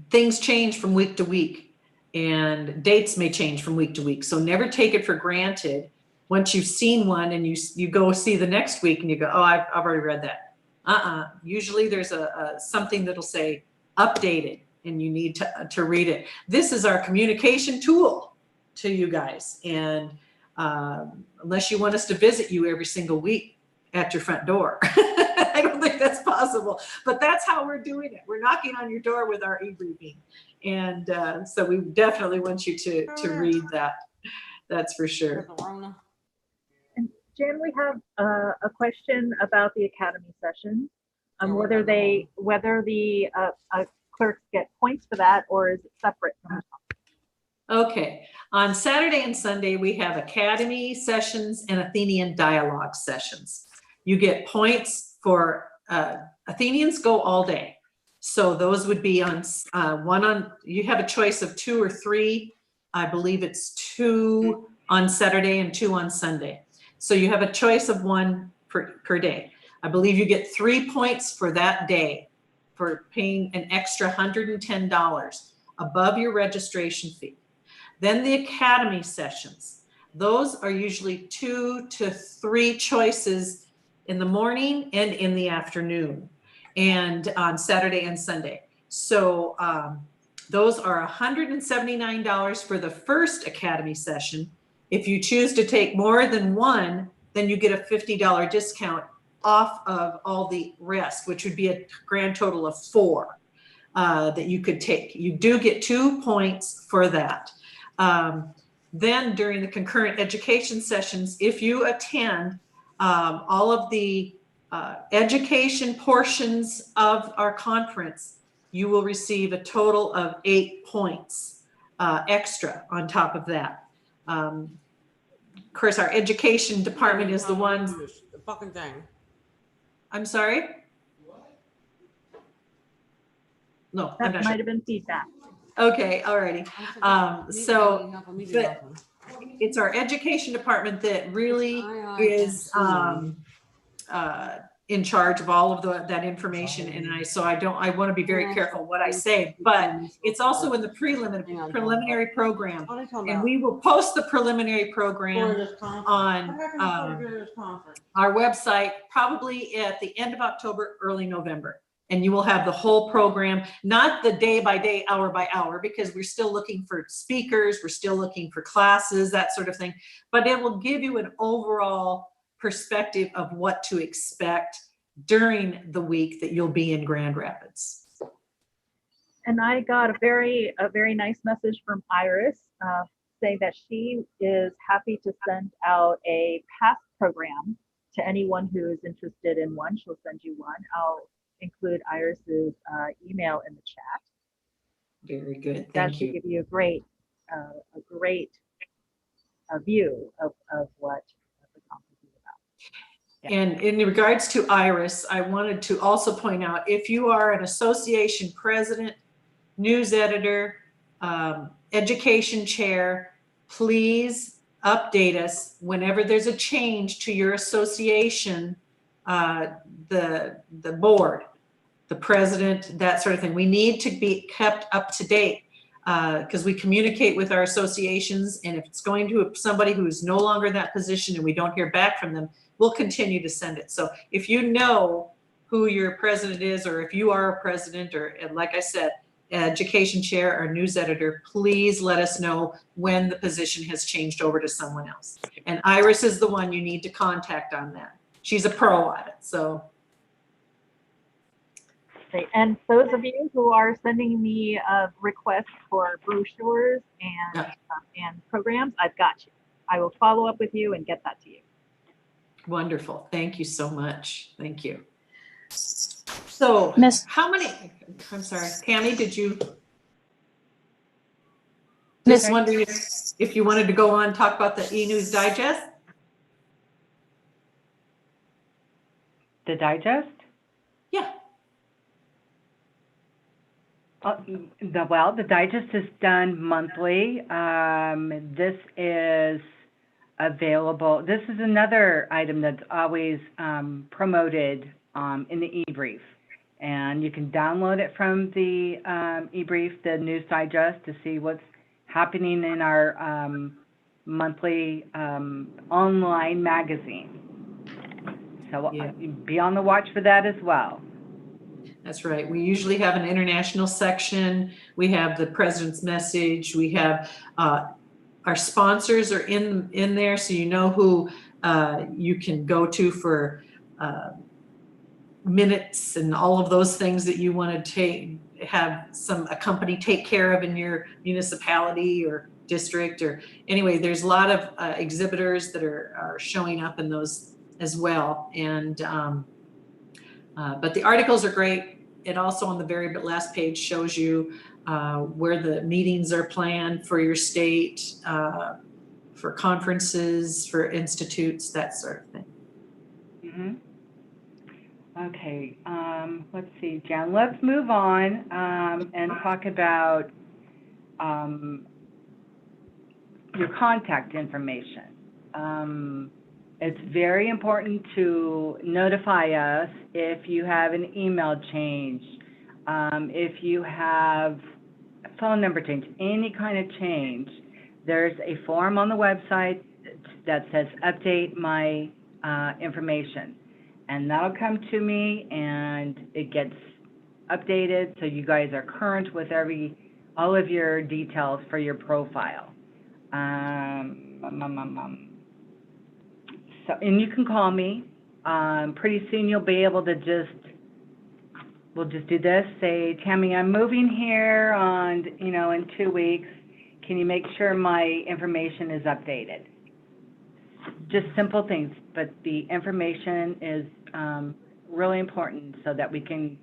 Speaker 2: things change from week to week, and dates may change from week to week. So never take it for granted. Once you've seen one and you go see the next week and you go, oh, I've already read that. Usually there's something that'll say updated and you need to read it. This is our communication tool to you guys. And unless you want us to visit you every single week at your front door, I don't think that's possible, but that's how we're doing it. We're knocking on your door with our e-briefing. And so we definitely want you to read that. That's for sure.
Speaker 3: And Jan, we have a question about the academy sessions, whether the clerks get points for that, or is it separate from the
Speaker 2: Okay, on Saturday and Sunday, we have academy sessions and Athenian dialogue sessions. You get points for, Athenians go all day. So those would be on, you have a choice of 2 or 3. I believe it's 2 on Saturday and 2 on Sunday. So you have a choice of 1 per day. I believe you get 3 points for that day for paying an extra $110 above your registration fee. Then the academy sessions, those are usually 2 to 3 choices in the morning and in the afternoon, and on Saturday and Sunday. So those are $179 for the first academy session. If you choose to take more than 1, then you get a $50 discount off of all the rest, which would be a grand total of 4 that you could take. You do get 2 points for that. Then during the concurrent education sessions, if you attend all of the education portions of our conference, you will receive a total of 8 points extra on top of that. Of course, our education department is the one.
Speaker 9: The fucking thing.
Speaker 2: I'm sorry? No, I'm
Speaker 3: that
Speaker 2: not
Speaker 3: might
Speaker 2: sure.
Speaker 3: have been feedback.
Speaker 2: Okay, alrighty. So, but it's our education department that really is in charge of all of that information. And I want to be very careful what I say, but it's also in the preliminary program. And we will post the preliminary program on our website probably at the end of October, early November. And you will have the whole program, not the day by day, hour by hour, because we're still looking for speakers, we're still looking for classes, that sort of thing. But it will give you an overall perspective of what to expect during the week that you'll be in Grand Rapids.
Speaker 3: And I got a very nice message from Iris saying that she is happy to send out a pass program to anyone who is interested in one. She'll send you one. I'll include Iris's email in the chat.
Speaker 2: Very good.
Speaker 3: That
Speaker 2: Thank
Speaker 3: should
Speaker 2: you.
Speaker 3: give you a great view of what the conference is about. Yeah.
Speaker 2: And in regards to Iris, I wanted to also point out, if you are an association president, news editor, education chair, please update us whenever there's a change to your association, the board, the president, that sort of thing. We need to be kept up to date because we communicate with our associations, and if it's going to somebody who is no longer in that position and we don't hear back from them, we'll continue to send it. So if you know who your president is, or if you are a president, or, and like I said, education chair, our news editor, please let us know when the position has changed over to someone else. And Iris is the one you need to contact on that. She's a pro at it, so.
Speaker 3: Great. And those of you who are sending me requests for brochures and programs, I've got you. I will follow up with you and get that to you.
Speaker 2: Wonderful. Thank you so much. Thank you. So how many, I'm sorry, Tammy, did you? Just wondering if you wanted to go on and talk about the e-news digest?
Speaker 1: The digest?
Speaker 2: Yeah.
Speaker 1: The digest is done monthly. This is available. This is another item that's always promoted in the e-brief. And you can download it from the e-brief, the news digest, to see what's happening in our monthly online magazine. So be on the watch for that as well.
Speaker 2: That's right. We usually have an international section. We have the president's message. We have our sponsors are in there, so you know who you can go to for minutes and all of those things that you want to have a company take care of in your municipality or district. Or anyway, there's a lot of exhibitors that are showing up in those as well. And but the articles are great. It also on the very last page shows you where the meetings are planned for your state, for conferences, for institutes, that sort of thing.
Speaker 1: Mm-hmm. Okay, let's see, Jan, let's move on and talk about your contact information. It's very important to notify us if you have an email change, if you have a phone number change, any kind of change. There's a form on the website that says update my information. And that'll come to me and it gets updated so you guys are current with all of your details for your profile. So, and you can call me. Pretty soon you'll be able to we'll just do this, say, Tammy, I'm moving here in 2 weeks. Can you make sure my information is updated? Just simple things, but the information is really important so that we can,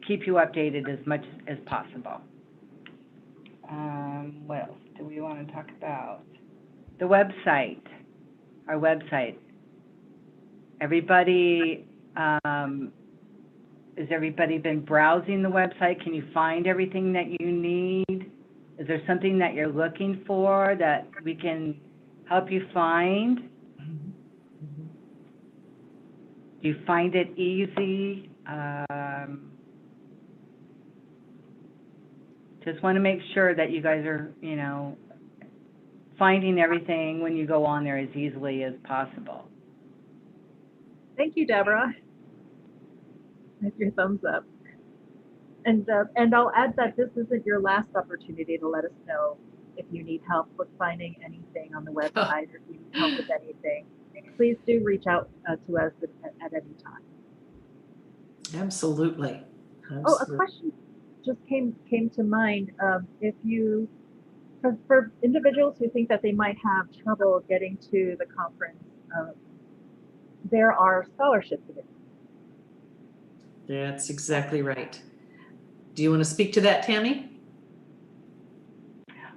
Speaker 1: keep you updated as much as possible. What else do we want to talk about? The website, our website. Everybody, has everybody been browsing the website? Can you find everything that you need? Is there something that you're looking for that we can help you find? Do you find it easy? Just want to make sure that you guys are, finding everything when you go on there as easily as possible.
Speaker 3: Thank you, Deborah. That's your thumbs up. And I'll add that this isn't your last opportunity to let us know if you need help with finding anything on the website or if you need help with anything. Please do reach out to us at any time.
Speaker 2: Absolutely.
Speaker 3: Oh, a question just came to mind. If you, for individuals who think that they might have trouble getting to the conference, there are scholarships available.
Speaker 2: That's exactly right. Do you want to speak to that, Tammy?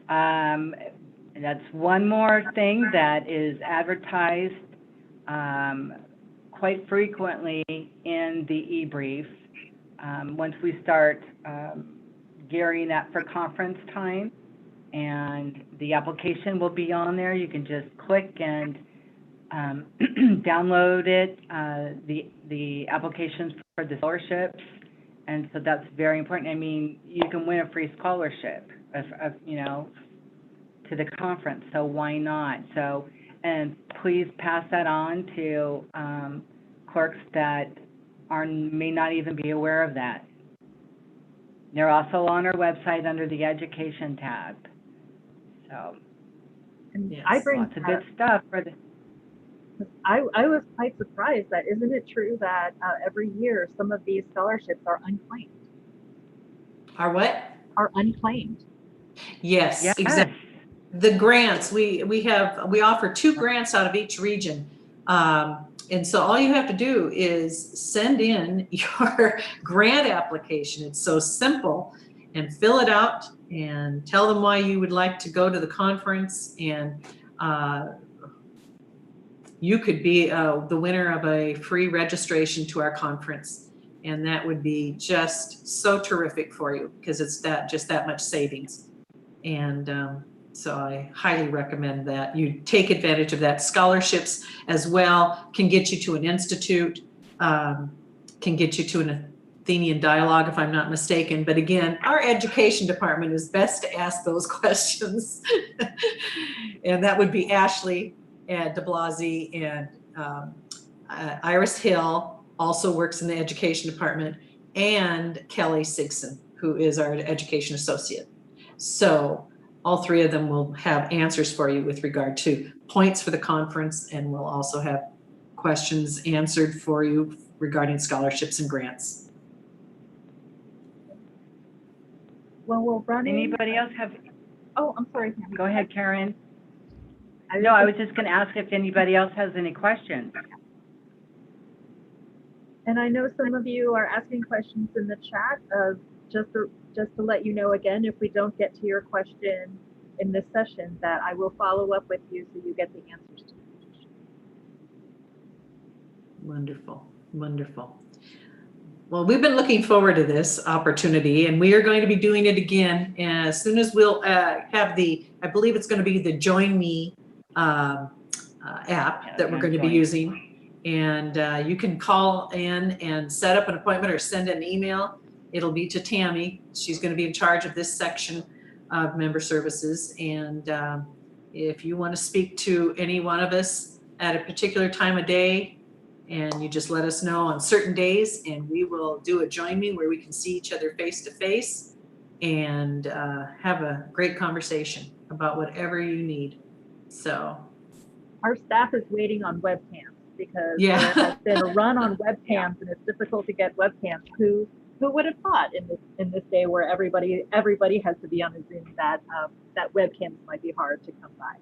Speaker 1: That's one more thing that is advertised quite frequently in the e-brief. Once we start gearing up for conference time, and the application will be on there. You can just click and download it, the applications for the scholarships, and so that's very important. I mean, you can win a free scholarship, to the conference, so why not? So, and please pass that on to clerks that may not even be aware of that. They're also on our website under the Education tab. So,
Speaker 3: And
Speaker 2: Yes.
Speaker 3: I bring
Speaker 1: lots of good stuff for the,
Speaker 3: I was quite surprised that isn't it true that every year some of these scholarships are unclaimed?
Speaker 2: Our what?
Speaker 3: Are unclaimed.
Speaker 2: Yes,
Speaker 1: yes.
Speaker 2: exactly. The grants, we offer 2 grants out of each region. And so all you have to do is send in your grant application. It's so simple, and fill it out and tell them why you would like to go to the conference, and you could be the winner of a free registration to our conference. And that would be just so terrific for you, because it's just that much savings. And so I highly recommend that you take advantage of that. Scholarships as well can get you to an institute, can get you to an Athenian dialogue, if I'm not mistaken. But again, our education department is best to ask those questions. And that would be Ashley and DeBlasi, and Iris Hill also works in the education department, and Kelly Sigson, who is our education associate. So all 3 of them will have answers for you with regard to points for the conference, and we'll also have questions answered for you regarding scholarships and grants.
Speaker 3: Well, we'll run in.
Speaker 1: Anybody else have,
Speaker 3: Oh, I'm sorry.
Speaker 1: go ahead, Karen. No, I was just going to ask if anybody else has any questions.
Speaker 3: And I know some of you are asking questions in the chat. Just to let you know again, if we don't get to your question in this session, that I will follow up with you so you get the answers to the question.
Speaker 2: Wonderful, wonderful. Well, we've been looking forward to this opportunity, and we are going to be doing it again as soon as we'll have I believe it's going to be the Join Me app that we're going to be using. And you can call in and set up an appointment or send an email. It'll be to Tammy. She's going to be in charge of this section of member services. And if you want to speak to any one of us at a particular time of day, and you just let us know on certain days, and we will do a Join Me where we can see each other face to face and have a great conversation about whatever you need. So
Speaker 3: our staff is waiting on webcams because
Speaker 2: Yeah.
Speaker 3: there has been a run on webcams, and it's difficult to get webcams. Who would have thought in this day where everybody has to be on a Zoom that webcams might be hard to come by.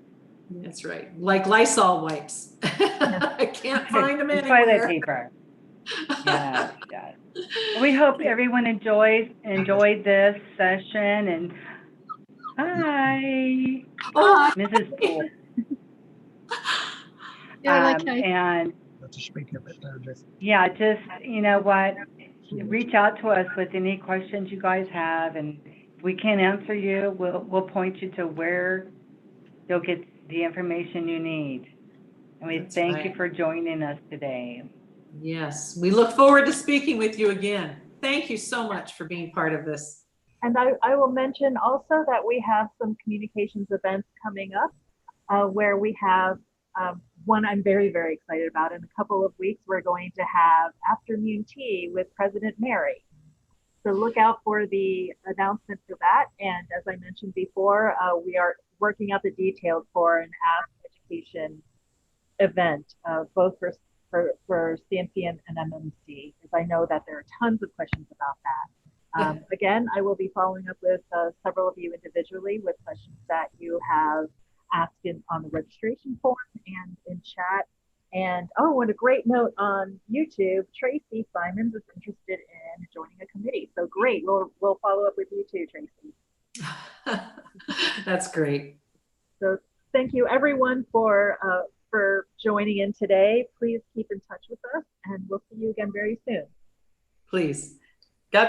Speaker 2: That's right. Like Lysol wipes. I can't find them
Speaker 1: And
Speaker 2: anywhere.
Speaker 1: toilet paper. Yes, yes. We hope everyone enjoyed this session, and hi,
Speaker 2: Oh,
Speaker 1: Mrs. Poole. And
Speaker 7: To speak a bit louder.
Speaker 1: yeah, just, you know what, reach out to us with any questions you guys have, and if we can't answer you, we'll point you to where you'll get the information you need. And we
Speaker 2: That's
Speaker 1: thank
Speaker 2: right.
Speaker 1: you for joining us today.
Speaker 2: Yes, we look forward to speaking with you again. Thank you so much for being part of this.
Speaker 3: And I will mention also that we have some communications events coming up where we have one I'm very, very excited about. In a couple of weeks, we're going to have afternoon tea with President Mary. So look out for the announcement for that. And as I mentioned before, we are working out the details for an Ask Education event, both for CMC and MMC, because I know that there are tons of questions about that. Again, I will be following up with several of you individually with questions that you have asked on the registration form and in chat. And what a great note on YouTube, Tracy Simons is interested in joining a committee. So great, we'll follow up with you too, Tracy.
Speaker 2: That's great.
Speaker 3: So thank you everyone for joining in today. Please keep in touch with us, and we'll see you again very soon.
Speaker 2: Please.